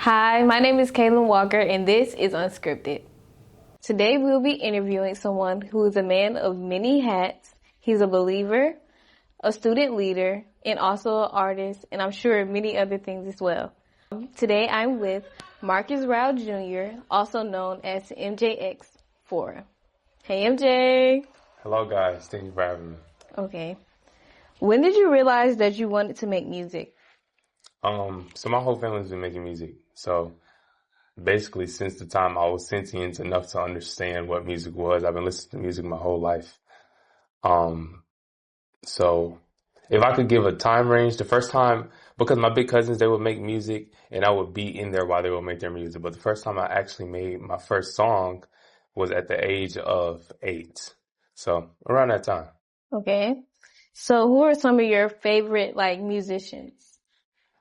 Hi, my name is Kaylin Walker, and this is Unscripted. Today we'll be interviewing someone who is a man of many hats. He's a believer, a student leader, and also an artist, and I'm sure many other things as well. Today I'm with Marcus Rao Jr., also known as MJXPHORIA. Hey, MJ. Hello, guys. Thank you for having me. Okay. When did you realize that you wanted to make music? So my whole family's been making music. So basically, since the time I was sentient enough to understand what music was, I've been listening to music my whole life. Um, so if I could give a time range, the first time, because my big cousins, they would make music and I would be in there while they would make their music. But the first time I actually made my first song was at the age of 8. So around that time. Okay. So who are some of your favorite, musicians?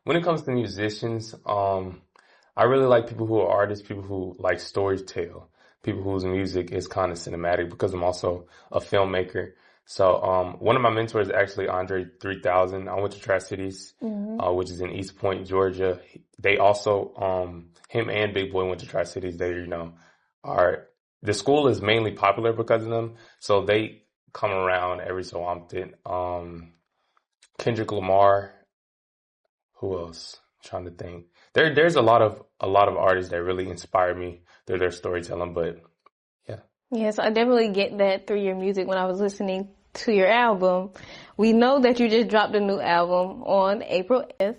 When it comes to musicians, I really like people who are artists, people who like storytell, people whose music is kind of cinematic because I'm also a filmmaker. So, one of my mentors is actually Andre 3000. I went to Tri-Cities, which is in East Point, Georgia. They also, him and Big Boy went to Tri-Cities. The school is mainly popular because of them. So they come around every so often. Kendrick Lamar. Who else? I'm trying to think. There's a lot of artists that really inspire me through their storytelling, but yeah. Yes, I definitely get that through your music when I was listening to your album. We know that you just dropped a new album on April 5th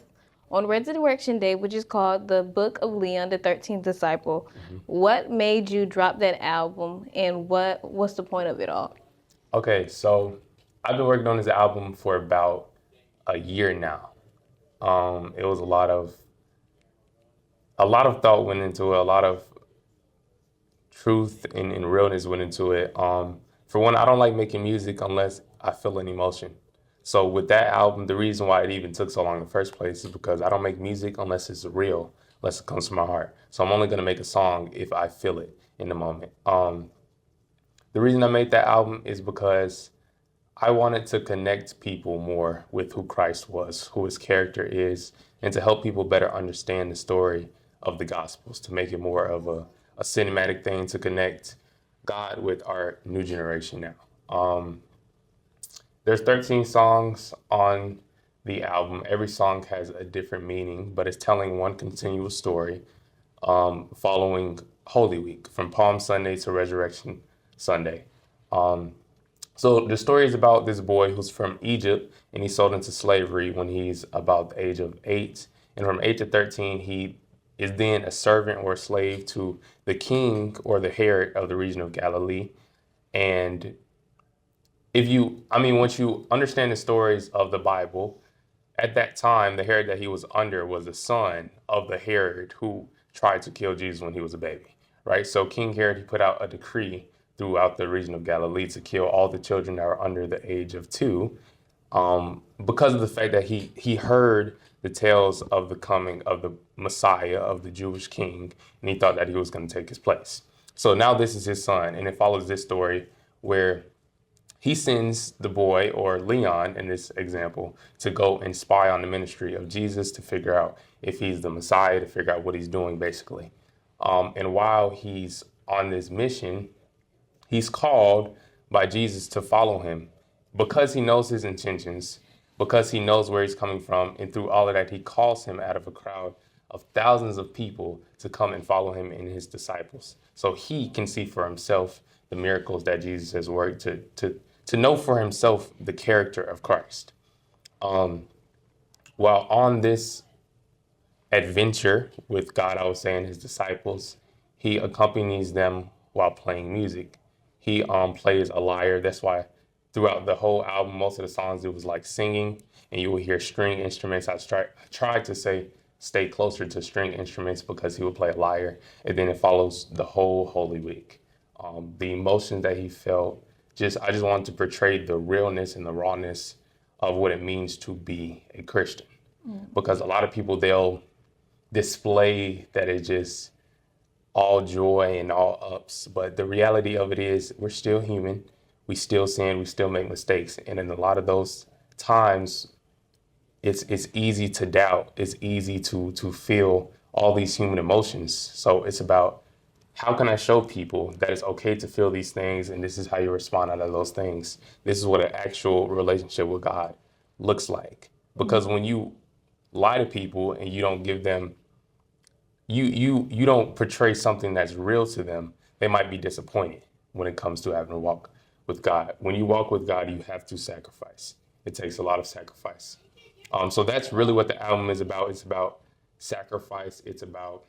on Resurrection Day, which is called The Book of Leon, the 13th Disciple. What made you drop that album, and what's the point of it all? Okay, so I've been working on this album for about a year now. It was a lot of thought went into it, a lot of truth and realness went into it. For one, I don't like making music unless I feel an emotion. So with that album, the reason why it even took so long in the first place is because I don't make music unless it's real, unless it comes from my heart. So I'm only gonna make a song if I feel it in the moment. The reason I made that album is because I wanted to connect people more with who Christ was, who his character is, and to help people better understand the story of the Gospels, to make it more of a cinematic thing to connect God with our new generation now. There's 13 songs on the album. Every song has a different meaning, but it's telling one continuous story following Holy Week, from Palm Sunday to Resurrection Sunday. So the story is about this boy who's from Egypt, and he's sold into slavery when he's about the age of 8. And from 8 to 13, he is then a servant or a slave to the king or the Herod of the region of Galilee. And once you understand the stories of the Bible, at that time, the Herod that he was under was the son of the Herod who tried to kill Jesus when he was a baby, right? So King Herod, he put out a decree throughout the region of Galilee to kill all the children that were under the age of 2, because of the fact that he heard the tales of the coming of the Messiah, of the Jewish king, and he thought that he was going to take his place. So now this is his son, and it follows this story where he sends the boy, or Leon in this example, to go and spy on the ministry of Jesus to figure out if he's the Messiah, to figure out what he's doing, basically. And while he's on this mission, he's called by Jesus to follow him because he knows his intentions, because he knows where he's coming from. And through all of that, he calls him out of a crowd of thousands of people to come and follow him and his disciples. So he can see for himself the miracles that Jesus has worked to know for himself the character of Christ. While on this adventure with God, I was saying, his disciples, he accompanies them while playing music. He plays a lyre. That's why throughout the whole album, most of the songs, it was like singing, and you will hear string instruments. I tried to stay closer to string instruments because he would play a lyre, and then it follows the whole Holy Week. The emotions that he felt, I just wanted to portray the realness and the rawness of what it means to be a Christian. Because a lot of people, they'll display that it's just all joy and all ups, but the reality of it is we're still human. We still sin, we still make mistakes. And in a lot of those times, it's easy to doubt. It's easy to feel all these human emotions. So it's about, how can I show people that it's okay to feel these things, and this is how you respond out of those things? This is what an actual relationship with God looks like. Because when you lie to people and you don't give them, you don't portray something that's real to them, they might be disappointed when it comes to having to walk with God. When you walk with God, you have to sacrifice. It takes a lot of sacrifice. So that's really what the album is about. It's about sacrifice. It's about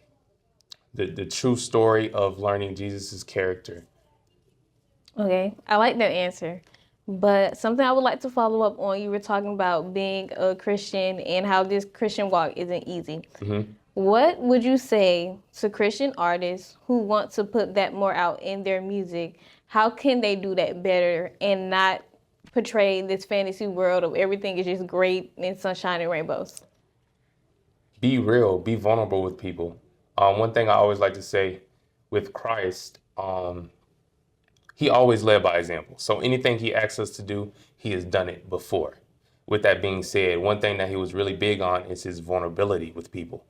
the true story of learning Jesus's character. Okay, I like that answer. But something I would like to follow up on, you were talking about being a Christian and how this Christian walk isn't easy. Mm-hmm. What would you say to Christian artists who want to put that more out in their music? How can they do that better and not portray this fantasy world of everything is just great and sunshine and rainbows? Be real, be vulnerable with people. One thing I always like to say with Christ, he always led by example. So anything he asks us to do, he has done it before. With that being said, one thing that he was really big on is his vulnerability with people.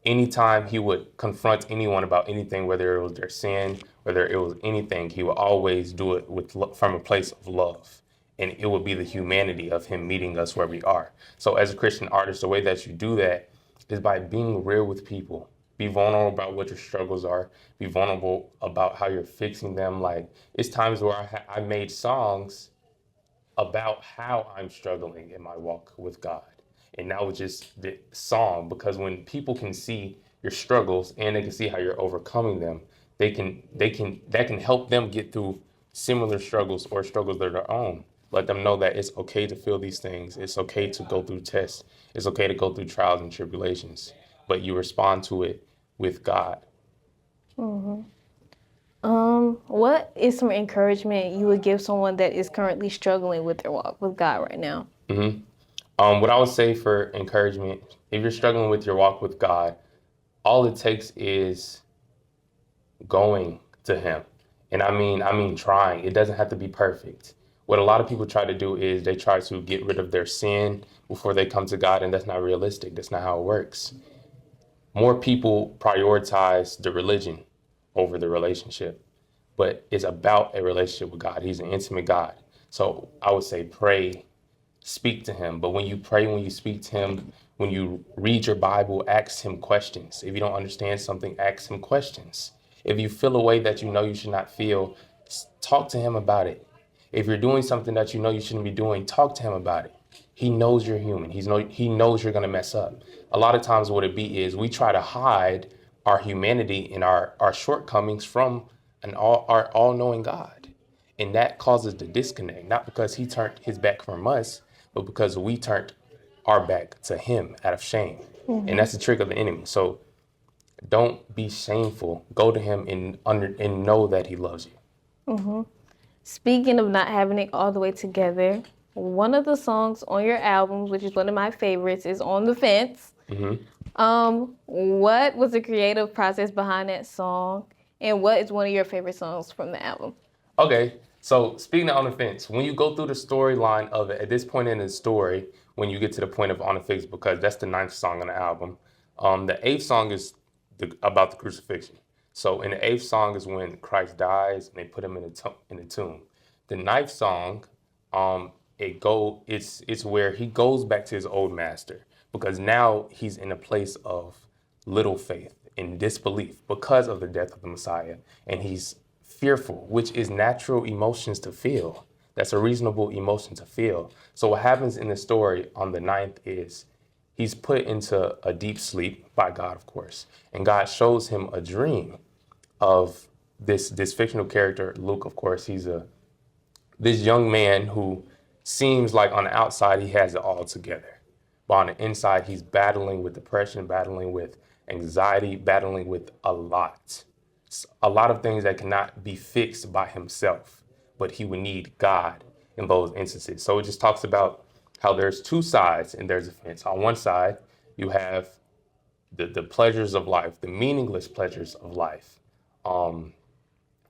Anytime he would confront anyone about anything, whether it was their sin, whether it was anything, he would always do it from a place of love. And it would be the humanity of him meeting us where we are. So as a Christian artist, the way that you do that is by being real with people. Be vulnerable about what your struggles are. Be vulnerable about how you're fixing them. Like, it's times where I made songs about how I'm struggling in my walk with God. And that was just the song, because when people can see your struggles and they can see how you're overcoming them, that can help them get through similar struggles or struggles that are their own. Let them know that it's okay to feel these things. It's okay to go through tests. It's okay to go through trials and tribulations, but you respond to it with God. Mm-hmm. What is some encouragement you would give someone that is currently struggling with their walk with God right now? Mm-hmm. What I would say for encouragement, if you're struggling with your walk with God, all it takes is going to him. And I mean trying. It doesn't have to be perfect. What a lot of people try to do is they try to get rid of their sin before they come to God, and that's not realistic. That's not how it works. More people prioritize the religion over the relationship, but it's about a relationship with God. He's an intimate God. So I would say pray, speak to him. But when you pray, when you speak to him, when you read your Bible, ask him questions. If you don't understand something, ask him questions. If you feel a way that you know you should not feel, talk to him about it. If you're doing something that you know you shouldn't be doing, talk to him about it. He knows you're human. He knows you're going to mess up. A lot of times what it be is we try to hide our humanity and our shortcomings from our all-knowing God. And that causes the disconnect, not because he turned his back from us, but because we turned our back to him out of shame. Mm-hmm. And that's the trick of the enemy. So don't be shameful. Go to him and know that he loves you. Mm-hmm. Speaking of not having it all the way together, one of the songs on your albums, which is one of my favorites, is On the Fence. Mm-hmm. What was the creative process behind that song? And what is one of your favorite songs from the album? Okay, so speaking of On the Fence, when you go through the storyline of it, at this point in the story, when you get to the point of On the Fence, because that's the 9th song on the album, the 8th song is about the crucifixion. So in the 8th song is when Christ dies and they put him in the tomb. The 9th song, it's where he goes back to his old master, because now he's in a place of little faith and disbelief because of the death of the Messiah, and he's fearful, which is natural emotions to feel. That's a reasonable emotion to feel. So what happens in the story on the 9th is he's put into a deep sleep by God, of course, and God shows him a dream of this fictional character, Luke. Of course, he's this young man who seems like on the outside he has it all together, but on the inside he's battling with depression, battling with anxiety, battling with a lot of things that cannot be fixed by himself, but he would need God in those instances. So it just talks about how there's two sides and there's a fence. On one side, you have the pleasures of life, the meaningless pleasures of life.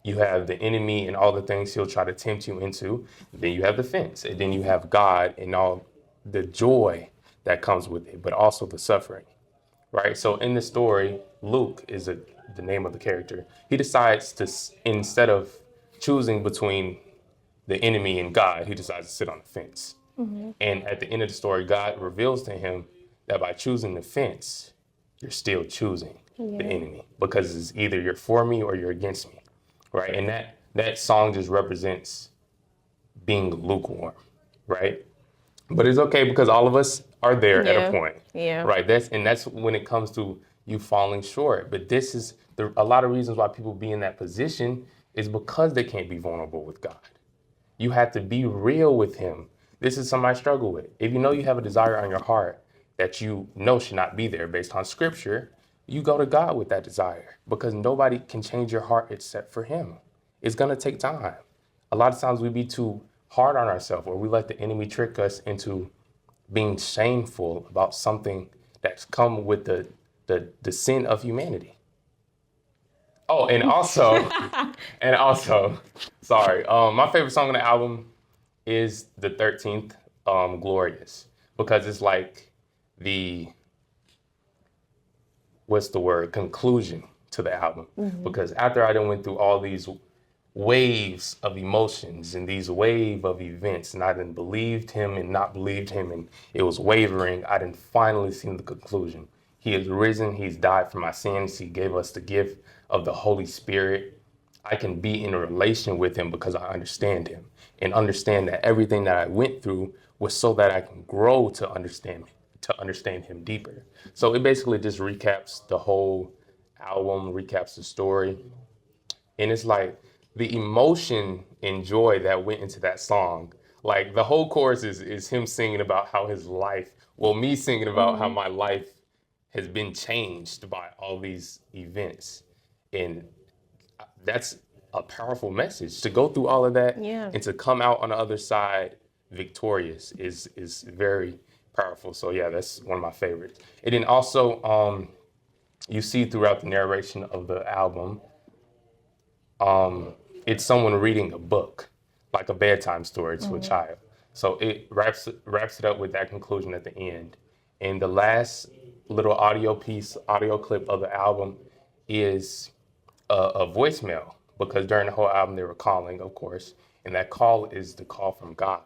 You have the enemy and all the things he'll try to tempt you into. Then you have the fence, and then you have God and all the joy that comes with it, but also the suffering. right? So in the story, Luke is the name of the character. He decides to, instead of choosing between the enemy and God, he decides to sit on the fence. And at the end of the story, God reveals to him that by choosing the fence, you're still choosing the enemy, because it's either you're for me or you're against me, right? And that song just represents being lukewarm, right? But it's okay because all of us are there at a point, right? That's when it comes to you falling short. But this is a lot of reasons why people be in that position is because they can't be vulnerable with God. You have to be real with him. This is something I struggle with. If you know you have a desire on your heart that you know should not be there based on scripture, you go to God with that desire, because nobody can change your heart except for him. It's going to take time. A lot of times we be too hard on ourselves, or we let the enemy trick us into being shameful about something that's come with the sin of humanity. Oh, and also, sorry, my favorite song on the album is the 13th, Glorious, because it's like what's the word, conclusion to the album. Because after I done went through all these waves of emotions and these wave of events, and I done believed him and not believed him, and it was wavering, I done finally seen the conclusion. He is risen, he's died for my sins, he gave us the gift of the Holy Spirit. I can be in a relation with him because I understand him, and understand that everything that I went through was so that I can grow to understand him deeper. So it basically just recaps the whole album, recaps the story. And it's like the emotion and joy that went into that song. Like the whole chorus is him singing about how his life, me singing about how my life has been changed by all these events. And that's a powerful message. To go through all of that and to come out on the other side victorious is very powerful. So yeah, that's one of my favorites. And then also, you see throughout the narration of the album, it's someone reading a book, like a bedtime story to a child. So it wraps it up with that conclusion at the end. And the last little audio clip of the album is a voicemail, because during the whole album they were calling, of course, and that call is the call from God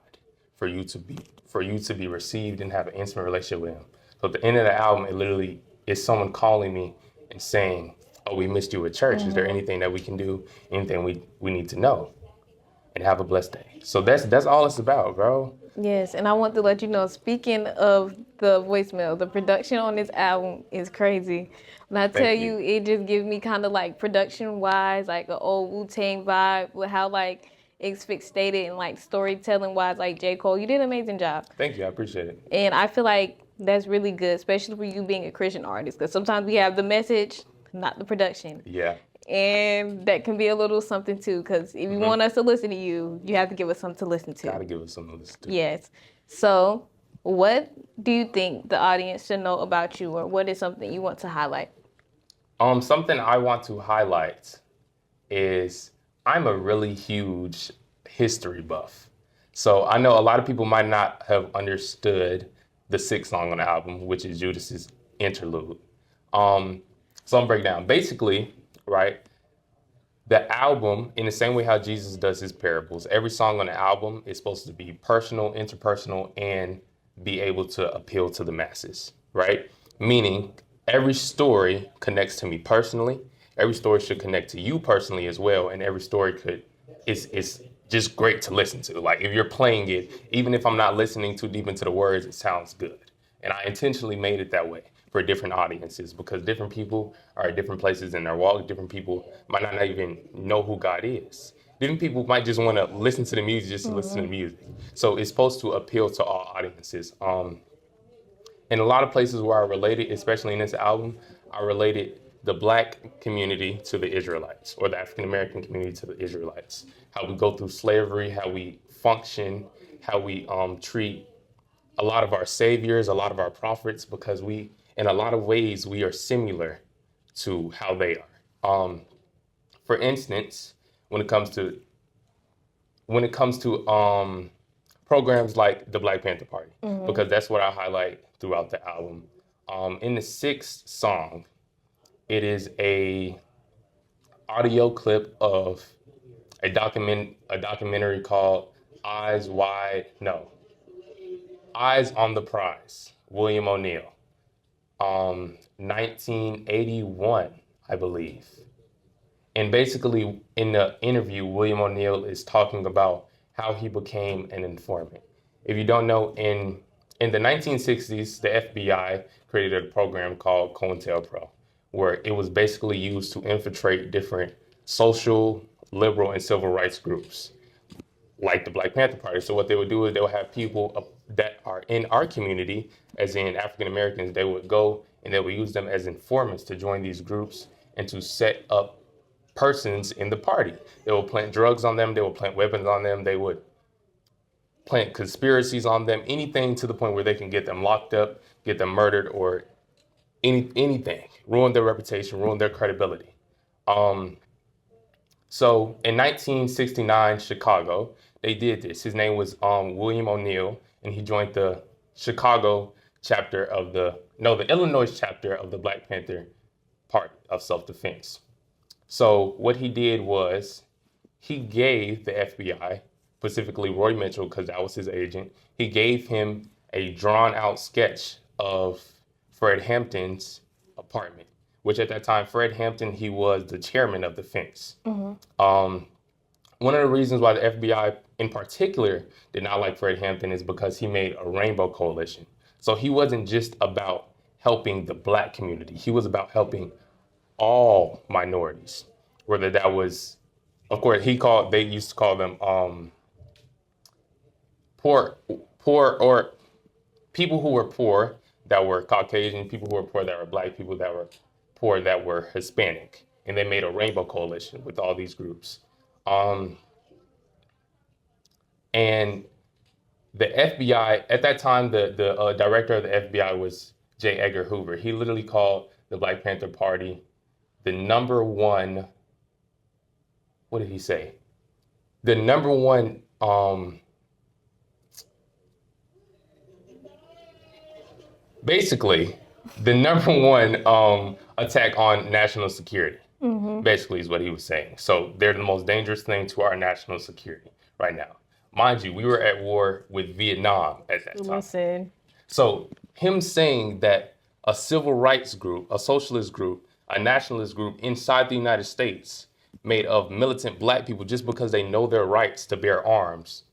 for you to be received and have an intimate relationship with him. So at the end of the album, it literally is someone calling me and saying, "Oh, we missed you at church. Is there anything that we can do? Anything we need to know?" And have a blessed day. So that's all it's about, bro. Yes, and I want to let you know, speaking of the voicemail, the production on this album is crazy. When I tell you, it just gives me kind of like production-wise, like an old Wu-Tang vibe with how like it's fixated and like storytelling-wise, like J. Cole. You did an amazing job. Thank you, I appreciate it. And I feel like that's really good, especially for you being a Christian artist, because sometimes we have the message, not the production. Yeah. And that can be a little something too, because if you want us to listen to you, you have to give us something to listen to. Gotta give us something to listen to. Yes. So, what do you think the audience should know about you, or what is something you want to highlight? Something I want to highlight is I'm a really huge history buff. So I know a lot of people might not have understood the sixth song on the album, which is Judas's interlude. So I'm break down. Basically, right, the album, in the same way how Jesus does his parables, every song on the album is supposed to be personal, interpersonal, and be able to appeal to the masses, right? Meaning every story connects to me personally. Every story should connect to you personally as well, and every story is just great to listen to. Like if you're playing it, even if I'm not listening too deep into the words, it sounds good. And I intentionally made it that way for different audiences, because different people are at different places in their walk. Different people might not even know who God is. Different people might just want to listen to the music just to listen to the music. So it's supposed to appeal to all audiences. In a lot of places where I related, especially in this album, I related the Black community to the Israelites, or the African American community to the Israelites. How we go through slavery, how we function, how we treat a lot of our saviors, a lot of our prophets, because in a lot of ways, we are similar to how they are. For instance, when it comes to programs like the Black Panther Party, because that's what I highlight throughout the album. In the sixth song, it is a audio clip of a documentary called Eyes on the Prize, William O'Neill, 1981, I believe. And basically, in the interview, William O'Neill is talking about how he became an informant. If you don't know, in the 1960s, the FBI created a program called COINTELPRO, where it was basically used to infiltrate different social, liberal, and civil rights groups, like the Black Panther Party. So what they would do is they would have people that are in our community, as in African Americans, they would go and they would use them as informants to join these groups and to set up persons in the party. They will plant drugs on them, they will plant weapons on them, they would plant conspiracies on them, anything to the point where they can get them locked up, get them murdered, or anything, ruin their reputation, ruin their credibility. So in 1969, Chicago, they did this. His name was William O'Neill, and he joined the Chicago chapter of the Illinois chapter of the Black Panther Party of self-defense. So what he did was he gave the FBI, specifically Roy Mitchell, because that was his agent, he gave him a drawn out sketch of Fred Hampton's apartment, which at that time, Fred Hampton, he was the chairman of defense. One of the reasons why the FBI in particular did not like Fred Hampton is because he made a rainbow coalition. So he wasn't just about helping the Black community. He was about helping all minorities, whether that was, of course, they used to call them poor, or people who were poor that were Caucasian, people who were poor that were Black, people that were poor that were Hispanic. And they made a rainbow coalition with all these groups. And the FBI, at that time, the director of the FBI was J. Edgar Hoover. He literally called the Black Panther Party the number one, what did he say? The number one, basically, the number one attack on national security, basically is what he was saying. So they're the most dangerous thing to our national security right now. Mind you, we were at war with Vietnam at that time. Listen. So him saying that a civil rights group, a socialist group, a nationalist group inside the United States made of militant Black people just because they know their rights to bear arms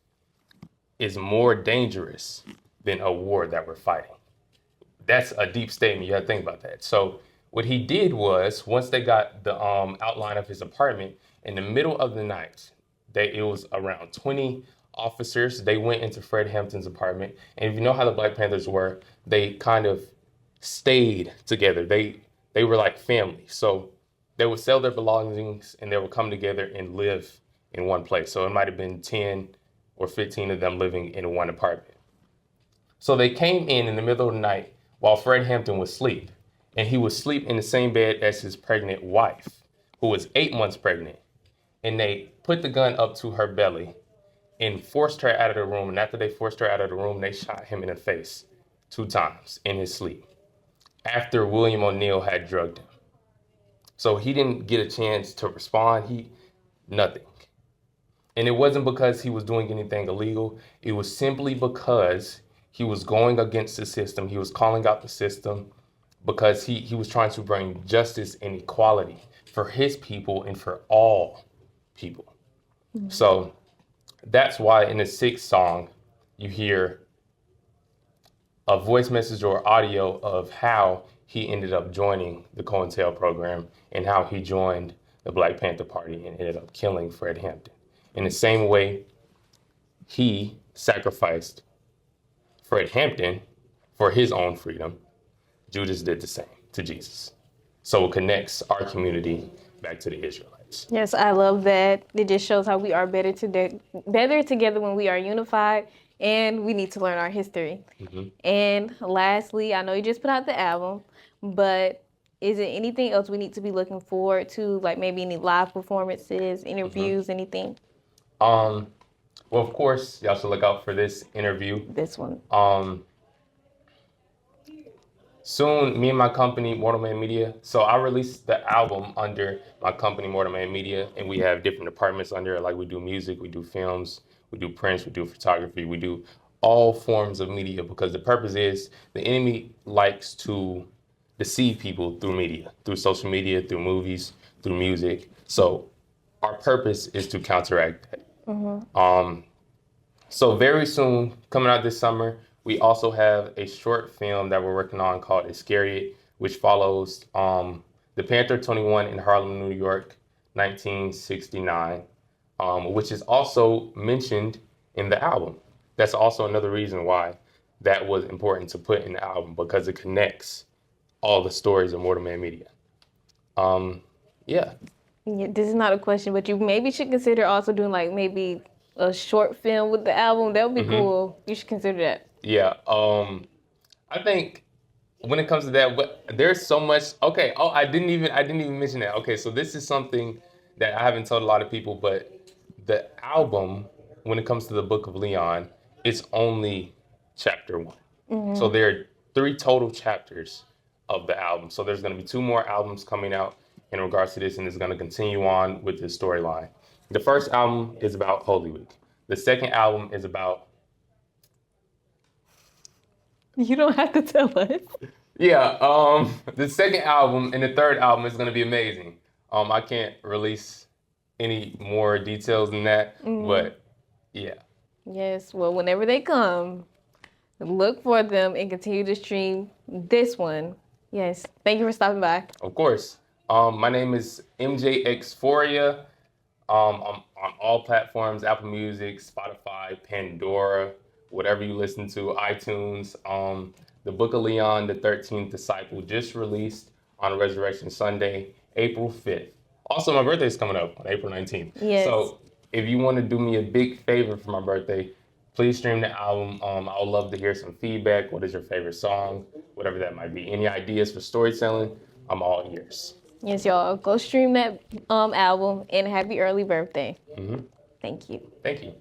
is more dangerous than a war that we're fighting. That's a deep statement. You have to think about that. So what he did was, once they got the outline of his apartment, in the middle of the night, it was around 20 officers. They went into Fred Hampton's apartment. And if you know how the Black Panthers were, they kind of stayed together. They were like family. So they would sell their belongings and they would come together and live in one place. So it might have been 10 or 15 of them living in one apartment. So they came in the middle of the night while Fred Hampton was asleep. And he would sleep in the same bed as his pregnant wife, who was 8 months pregnant. And they put the gun up to her belly and forced her out of the room. And after they forced her out of the room, they shot him in the face 2 times in his sleep, after William O'Neill had drugged him. So he didn't get a chance to respond, nothing. And it wasn't because he was doing anything illegal. It was simply because he was going against the system. He was calling out the system because he was trying to bring justice and equality for his people and for all people. Mm-hmm. So that's why in the 6th song, you hear a voice message or audio of how he ended up joining the COINTEL program and how he joined the Black Panther Party and ended up killing Fred Hampton. In the same way he sacrificed Fred Hampton for his own freedom, Judas did the same to Jesus. So it connects our community back to the Israelites. Yes, I love that. It just shows how we are better together when we are unified, and we need to learn our history. Mm-hmm. And lastly, I know you just put out the album, but is there anything else we need to be looking forward to, like maybe any live performances, interviews, anything? Well, of course, y'all should look out for this interview. This one. Soon, me and my company, Mortal Man Media. So I released the album under my company, Mortal Man Media, and we have different departments under it. Like we do music, we do films, we do prints, we do photography, we do all forms of media because the purpose is the enemy likes to deceive people through media, through social media, through movies, through music. So our purpose is to counteract that. So very soon, coming out this summer, we also have a short film that we're working on called Iscariot, which follows the Panther 21 in Harlem, New York, 1969, which is also mentioned in the album. That's also another reason why that was important to put in the album because it connects all the stories of Mortal Man Media. Yeah. Yeah, this is not a question, but you maybe should consider also doing like maybe a short film with the album. That would be cool. You should consider that. Yeah. I think when it comes to that, there's so much. Okay. Oh, I didn't even mention that. Okay. So this is something that I haven't told a lot of people, but the album, when it comes to the Book of Leon, it's only chapter 1. So there are 3 total chapters of the album. So there's going to be 2 more albums coming out in regards to this, and it's going to continue on with this storyline. The first album is about Holy Week. The second album is about... You don't have to tell us. Yeah, the second album and the third album is going to be amazing. I can't release any more details than that, but yeah. Yes, well, whenever they come, look for them and continue to stream this one. Yes, thank you for stopping by. Of course. My name is MJXPHORIA. On all platforms, Apple Music, Spotify, Pandora, whatever you listen to, iTunes. The Book of Leon, the 13th Disciple, just released on Resurrection Sunday, April 5th. Also, my birthday is coming up on April 19th. Yes. So if you want to do me a big favor for my birthday, please stream the album. I would love to hear some feedback. What is your favorite song? Whatever that might be. Any ideas for storytelling? I'm all ears. Yes, y'all, go stream that album and happy early birthday. Thank you. Thank you.